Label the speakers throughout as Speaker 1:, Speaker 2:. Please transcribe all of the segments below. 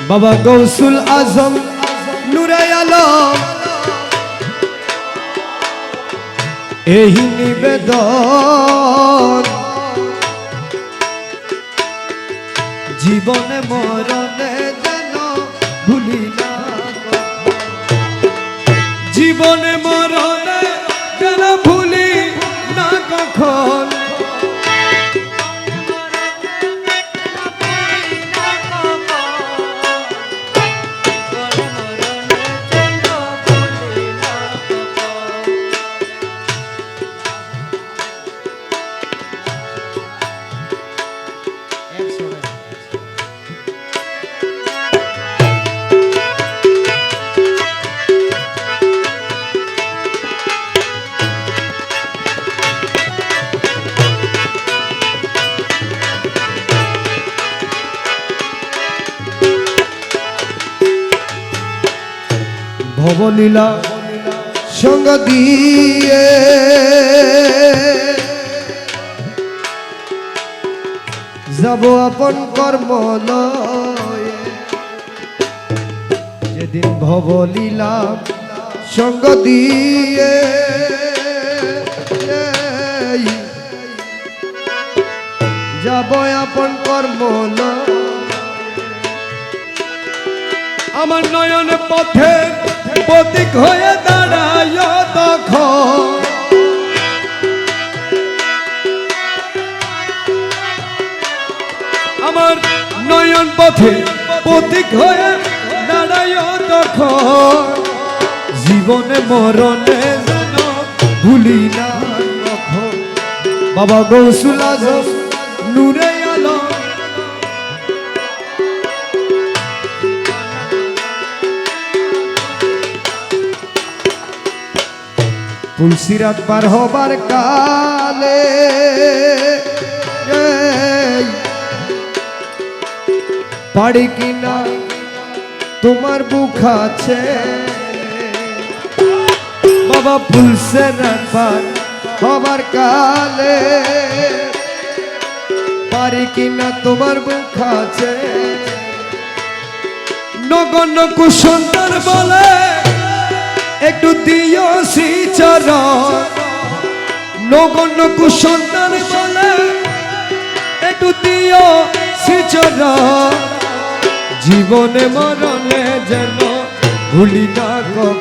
Speaker 1: বাবা গৌসুল আজম নূরে আলম এই নিবেদন জীবনে মরণে যেন ভুলি না জীবনে মরণে যেন ভুলি না কখন ভবলীলা সঙ্গ দিয়ে যাব আপন কর্ম লয়ে যেদিন ভবলীলা সঙ্গ দিয়ে যাব আপন কর্ম লয়ে আমার নয়ন পথে প্রতীক হয়ে দাঁড়ায় তখন আমার নয়ন পথে প্রতীক হয়ে দাঁড়ায় তখন জীবনে মরণে যেন ভুলি না কখন বাবা গৌসুল আজম নূরে আলম তুলসিরাত পার হবার কালে পারি কিনা তোমার বুক আছে বাবা তুলসিরাত পার হবার কালে পারি কিনা তোমার বুক আছে নগণ্য কুসন্তান বলে একটু দিও শ্রীচরণ নগণ্য কুসন্তান বলে একটু দিও শ্রীচরণ জীবনে মরণে যেন ভুলি না কখন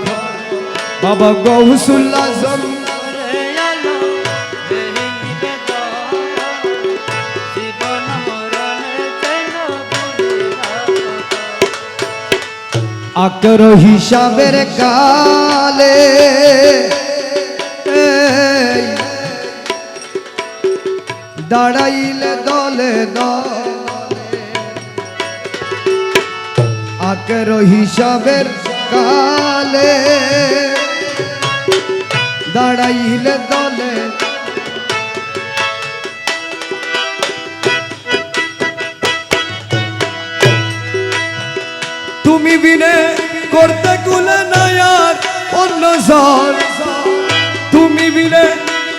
Speaker 1: বাবা গৌসুল আজম আকর হিসাবের কালে দাঁড়াইলে দলে দলে আকর হিসাবের কালে দাঁড়াইলে দলে তুমি বিনে করতে কুলে নায়ার অন্য জন তুমি বিনে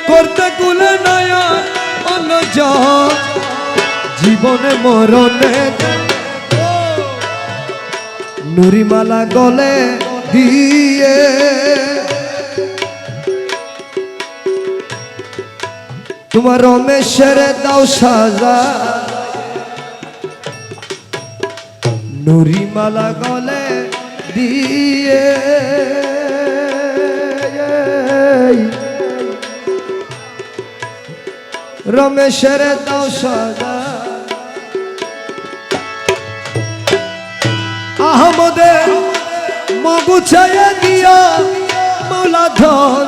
Speaker 1: করতে কুলে নায়ার অন্য জন জীবনে মরণে নুরিমালা গলে দিয়ে তোমার রমেশের দাও সাজা নুরিমালা গলে দিয়ে রমেশের দাও সাজা আহমদের মগুছাইয়া দিয়া মৌলা ধন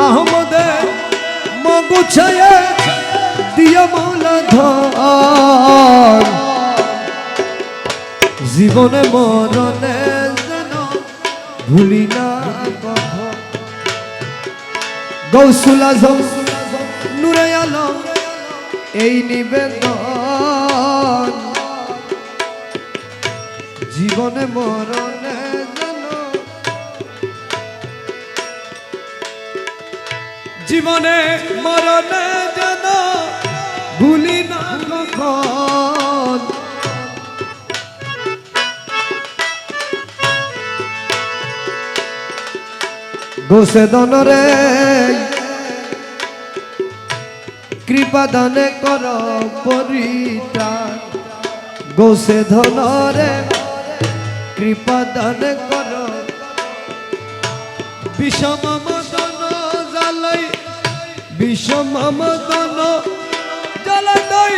Speaker 1: আহমদের মগুছাইয়া দিয়া মৌলা ধন জীবনে মরণে যেন ভুলি না কখন গৌসুল আজম নূরে আলম এই নিবেদন জীবনে মরণে যেন জীবনে মরণে যেন ভুলি না কখন গোসে দনরে কৃপা দানে কর পরিত্রাণ গোসে ধনরে কৃপা দানে কর বিষম মদন জ্বালাই বিষম মদন জ্বালাই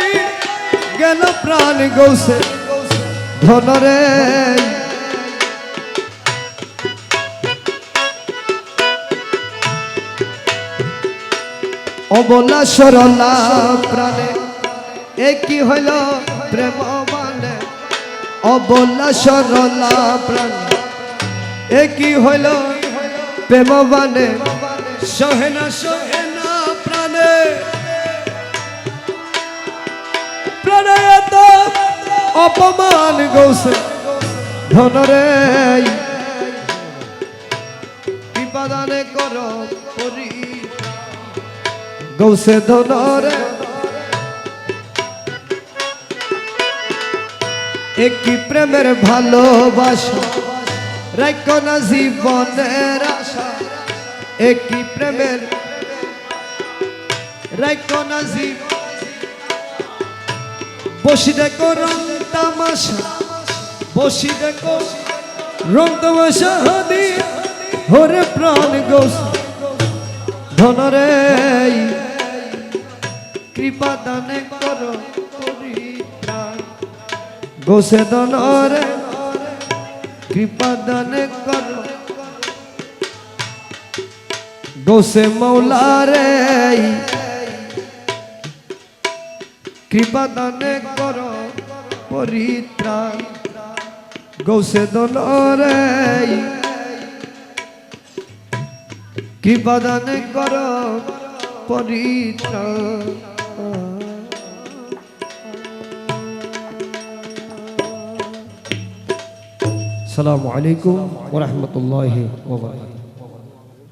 Speaker 1: গেল প্রাণ গোসে ধনরে অবলা সরলা প্রাণে একই হইল প্রেম মানে অবলা সরলা প্রাণে একই হইল প্রেম মানে সহেনা সহেনা প্রাণে প্রাণে এত অপমান গৌসে ধনরে বিপদানে কর পরি গৌসে ধনরে একই প্রেমের ভালোবাসা রাখো না জীবনের আশা একই প্রেমের রাখো না জীবন বসি দেখো রং তামাশা বসি দেখো রং তামাশা হাদি হরে প্রাণ গৌসে ধনরে কৃপা দানে করো পরিত্রাণ গোসে ধনরে কৃপা দানে করো গোসে মৌলারে কৃপা দানে করো পরিত্রাণ গোসে ধনরে কৃপা দানে করো পরিত্রাণ আসসালামু আলাইকুম ওয়া রাহমাতুল্লাহি ওয়া বারাকাতুহু।